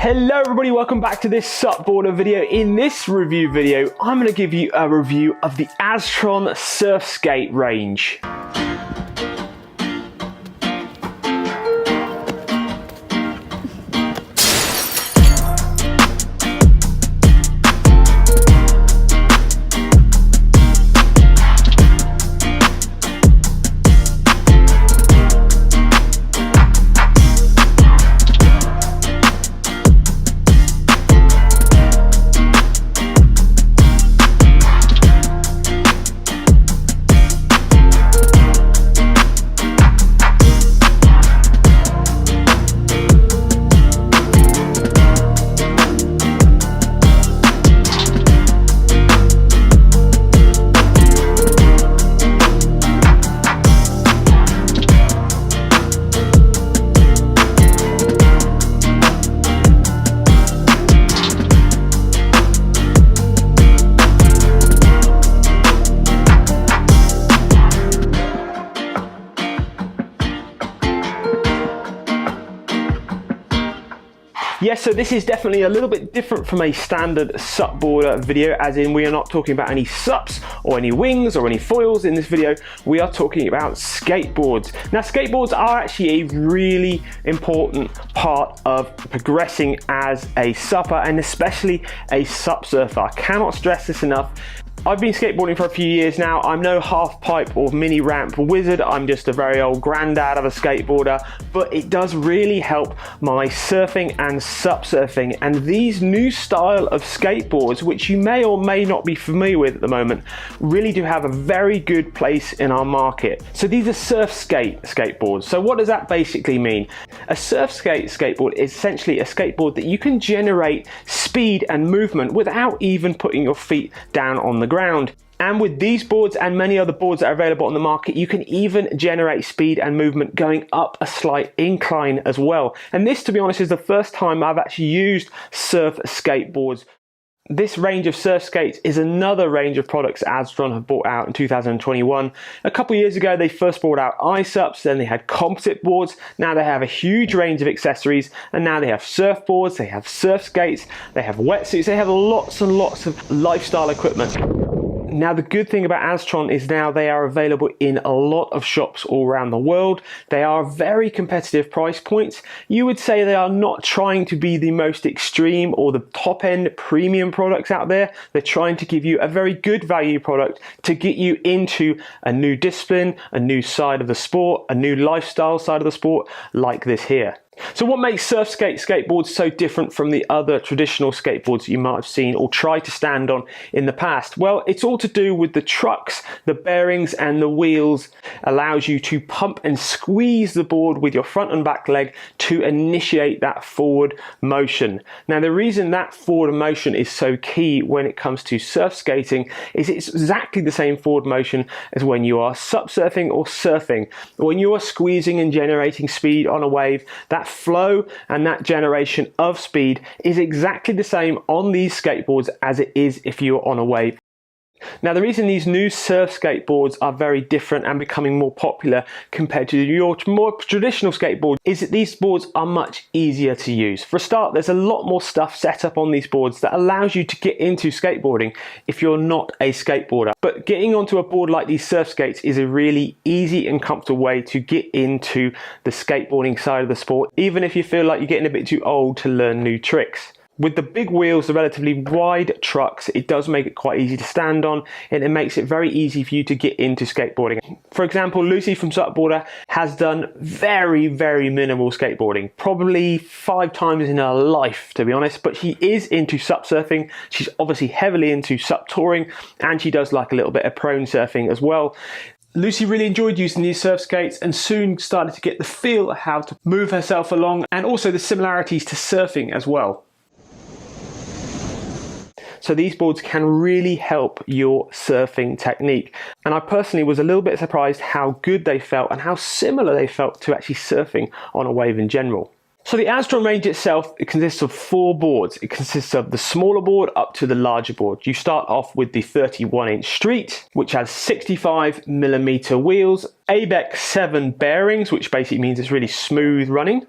Hello everybody, welcome back to this SUPboarder video. In this review video, I'm going to give you a review of the Aztron Surfskate range. Yes, so this is definitely a little bit different from a standard SUPboarder video, as in we are not talking about any SUPs or any wings or any foils in this video. We are talking about skateboards. Now, skateboards are actually a really important part of progressing as a SUPper, and especially a SUP surfer. I cannot stress this enough. I've been skateboarding for a few years now. I'm no half pipe or mini ramp wizard. I'm just a very old granddad of a skateboarder, but it does really help my surfing and SUP surfing. And these new style of skateboards, which you may or may not be familiar with at the moment, really do have a very good place in our market. So these are Surfskate skateboards. So what does that basically mean? A Surfskate skateboard is essentially a skateboard that you can generate speed and movement without even putting your feet down on the ground. And with these boards and many other boards that are available on the market, you can even generate speed and movement going up a slight incline as well. And this, to be honest, is the first time I've actually used surf skateboards. This range of Surfskates is another range of products Aztron have brought out in 2021. A couple of years ago, they first brought out iSUPs, then they had composite boards. Now they have a huge range of accessories, and now they have surfboards, they have Surfskates, they have wetsuits, they have lots and lots of lifestyle equipment. Now, the good thing about Aztron is now they are available in a lot of shops all around the world. They are very competitive price points. You would say they are not trying to be the most extreme or the top end premium products out there. They're trying to give you a very good value product to get you into a new discipline, a new side of the sport, a new lifestyle side of the sport like this here. So what makes Surfskate skateboards so different from the other traditional skateboards you might have seen or tried to stand on in the past? Well, it's all to do with the trucks, the bearings and the wheels. Allows you to pump and squeeze the board with your front and back leg to initiate that forward motion. Now, the reason that forward motion is so key when it comes to surf skating is it's exactly the same forward motion as when you are SUP surfing or surfing. When you are squeezing and generating speed on a wave, that flow and that generation of speed is exactly the same on these skateboards as it is if you're on a wave. Now, the reason these new surf skateboards are very different and becoming more popular compared to your more traditional skateboard is that these boards are much easier to use. For a start, there's a lot more stuff set up on these boards that allows you to get into skateboarding if you're not a skateboarder. But getting onto a board like these Surfskates is a really easy and comfortable way to get into the skateboarding side of the sport, even if you feel like you're getting a bit too old to learn new tricks. With the big wheels, the relatively wide trucks, it does make it quite easy to stand on, and it makes it very easy for you to get into skateboarding. For example, Lucy from SUPboarder has done very, very minimal skateboarding, probably 5 times in her life, to be honest, but she is into SUP surfing. She's obviously heavily into SUP touring, and she does like a little bit of prone surfing as well. Lucy really enjoyed using these Surfskates and soon started to get the feel of how to move herself along, and also the similarities to surfing as well. So these boards can really help your surfing technique. And I personally was a little bit surprised how good they felt and how similar they felt to actually surfing on a wave in general. So the Aztron range itself, it consists of 4 boards. It consists of the smaller board up to the larger board. You start off with the 31-inch street, which has 65mm wheels, ABEC 7 bearings, which basically means it's really smooth running.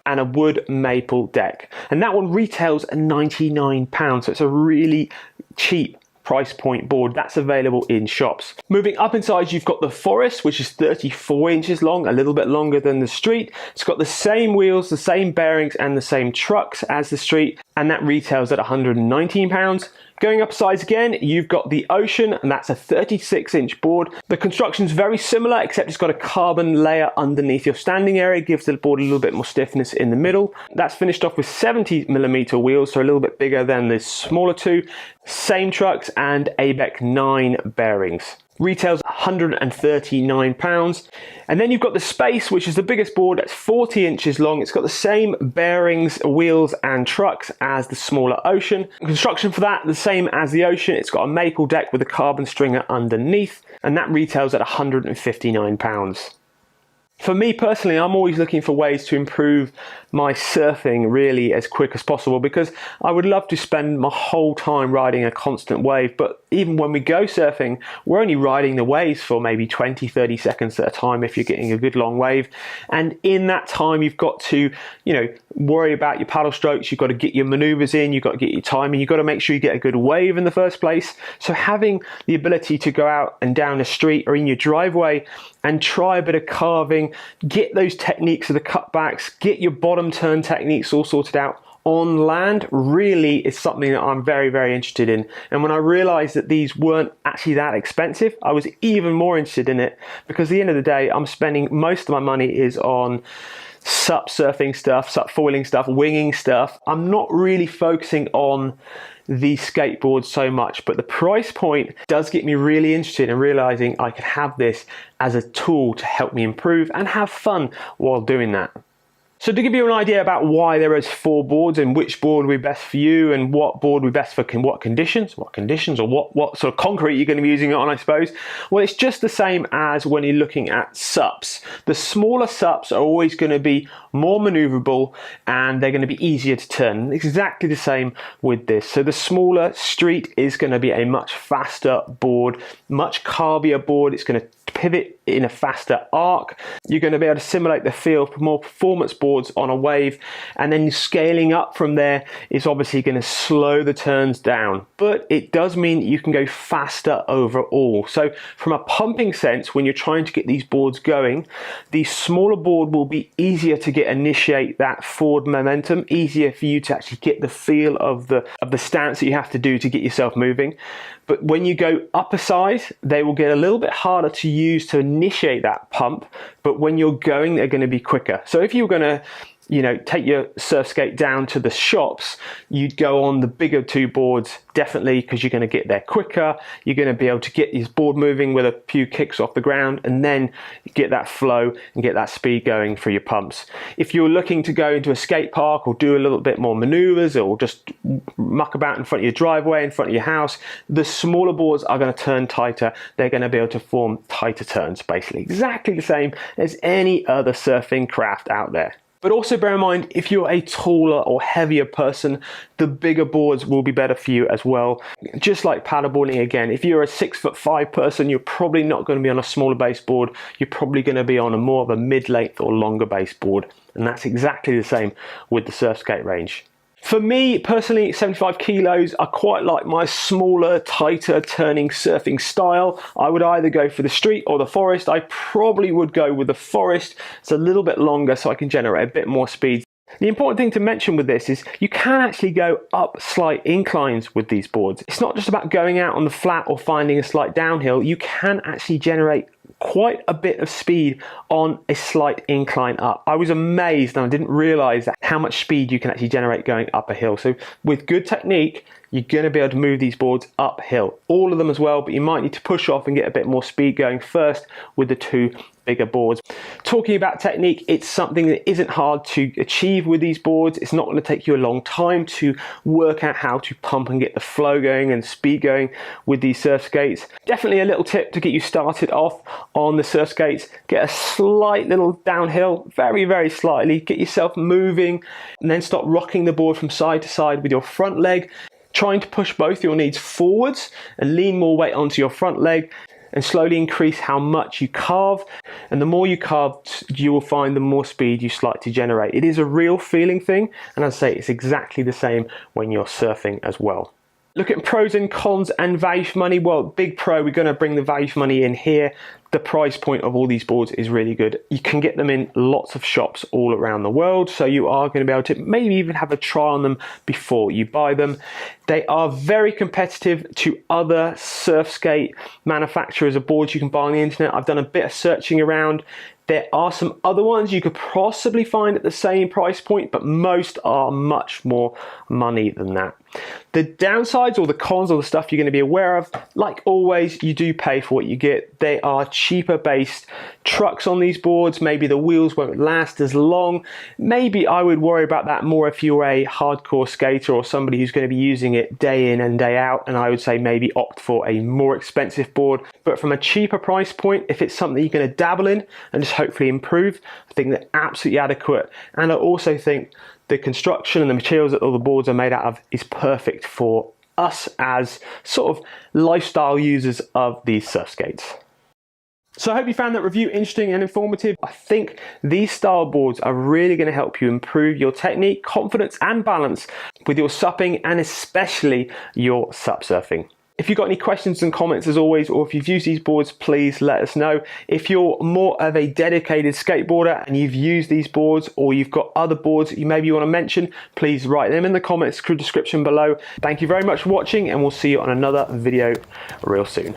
and a wood maple deck. And that one retails at £99, so it's a really cheap price point board that's available in shops. Moving up in size, you've got the Forest, which is 34 inches long, a little bit longer than the Street. It's got the same wheels, the same bearings, and the same trucks as the Street, and that retails at £119. Going up size again, you've got the Ocean, and that's a 36-inch board. The construction's very similar, except it's got a carbon layer underneath your standing area, gives the board a little bit more stiffness in the middle. That's finished off with 70mm wheels, so a little bit bigger than the smaller two. Same trucks and ABEC 9 bearings. Retails £139. And then you've got the Space, which is the biggest board. That's 40 inches long. It's got the same bearings, wheels and trucks as the smaller Ocean. Construction for that, the same as the Ocean. It's got a maple deck with a carbon stringer underneath, and that retails at £159. For me personally, I'm always looking for ways to improve my surfing really as quick as possible, because I would love to spend my whole time riding a constant wave, but even when we go surfing, we're only riding the waves for maybe 20-30 seconds at a time if you're getting a good long wave. And in that time, you've got to, worry about your paddle strokes, you've got to get your maneuvers in, you've got to get your timing, you've got to make sure you get a good wave in the first place. So having the ability to go out and down the street or in your driveway and try a bit of carving, get those techniques of the cutbacks, get your bottom turn techniques all sorted out on land really is something that I'm very, very interested in. And when I realized that these weren't actually that expensive, I was even more interested in it, because at the end of the day, I'm spending most of my money is on SUP surfing stuff, SUP foiling stuff, winging stuff. I'm not really focusing on the skateboard so much, but the price point does get me really interested in realizing I could have this as a tool to help me improve and have fun while doing that. So to give you an idea about why there is 4 boards and which board would be best for you and what board would be best for what conditions or what sort of concrete you're going to be using it on, I suppose. Well, it's just the same as when you're looking at SUPs. The smaller SUPs are always going to be more maneuverable and they're going to be easier to turn. It's exactly the same with this. So the smaller Street is going to be a much faster board, much carbier board. It's going to pivot in a faster arc. You're going to be able to simulate the feel for more performance boards on a wave, and then scaling up from there is obviously going to slow the turns down, but it does mean you can go faster overall. So from a pumping sense, when you're trying to get these boards going, the smaller board will be easier to initiate that forward momentum, easier for you to actually get the feel of the stance that you have to do to get yourself moving. But when you go up a size, they will get a little bit harder to use to initiate that pump, but when you're going, they're going to be quicker. So if you're going to take your Surfskate down to the shops, you'd go on the bigger 2 boards, definitely, because you're going to get there quicker. You're going to be able to get this board moving with a few kicks off the ground, and then get that flow and get that speed going for your pumps. If you're looking to go into a skate park or do a little bit more maneuvers or just muck about in front of your driveway, in front of your house, the smaller boards are going to turn tighter. They're going to be able to form tighter turns, basically exactly the same as any other surfing craft out there. But also bear in mind, if you're a taller or heavier person, the bigger boards will be better for you as well. Just like paddleboarding again, if you're a 6'5" person, you're probably not going to be on a smaller base board. You're probably going to be on a more of a mid-length or longer base board. And that's exactly the same with the Surfskate range. For me personally, 75 kilos, I quite like my smaller, tighter turning surfing style. I would either go for the Street or the Forest. I probably would go with the Forest. It's a little bit longer so I can generate a bit more speed. The important thing to mention with this is you can actually go up slight inclines with these boards. It's not just about going out on the flat or finding a slight downhill. You can actually generate quite a bit of speed on a slight incline up. I was amazed and I didn't realize how much speed you can actually generate going up a hill. So with good technique, you're going to be able to move these boards uphill. All of them as well, but you might need to push off and get a bit more speed going first with the 2 bigger boards. Talking about technique, it's something that isn't hard to achieve with these boards. It's not going to take you a long time to work out how to pump and get the flow going and speed going with these Surfskates. Definitely a little tip to get you started off on the Surfskates. Get a slight little downhill, very, very slightly. Get yourself moving and then start rocking the board from side to side with your front leg, trying to push both your knees forwards and lean more weight onto your front leg. and slowly increase how much you carve. And the more you carve, you will find the more speed you slightly generate. It is a real feeling thing, and as I say, it's exactly the same when you're surfing as well. Look at pros and cons and value for money. Well, big pro, we're going to bring the value for money in here. The price point of all these boards is really good. You can get them in lots of shops all around the world, so you are going to be able to maybe even have a try on them before you buy them. They are very competitive to other Surfskate manufacturers of boards you can buy on the internet. I've done a bit of searching around. There are some other ones you could possibly find at the same price point, but most are much more money than that. The downsides or the cons or the stuff you're going to be aware of, like always, you do pay for what you get. They are cheaper based trucks on these boards. Maybe the wheels won't last as long. Maybe I would worry about that more if you're a hardcore skater or somebody who's going to be using it day in and day out, and I would say maybe opt for a more expensive board. But from a cheaper price point, if it's something you're going to dabble in and just hopefully improve, I think they're absolutely adequate. And I also think the construction and the materials that all the boards are made out of is perfect for us as sort of lifestyle users of these Surfskates. So I hope you found that review interesting and informative. I think these style boards are really going to help you improve your technique, confidence and balance with your supping and especially your sup surfing. If you've got any questions and comments as always, or if you've used these boards, please let us know. If you're more of a dedicated skateboarder and you've used these boards, or you've got other boards that you maybe want to mention, please write them in the comments description below. Thank you very much for watching, and we'll see you on another video real soon.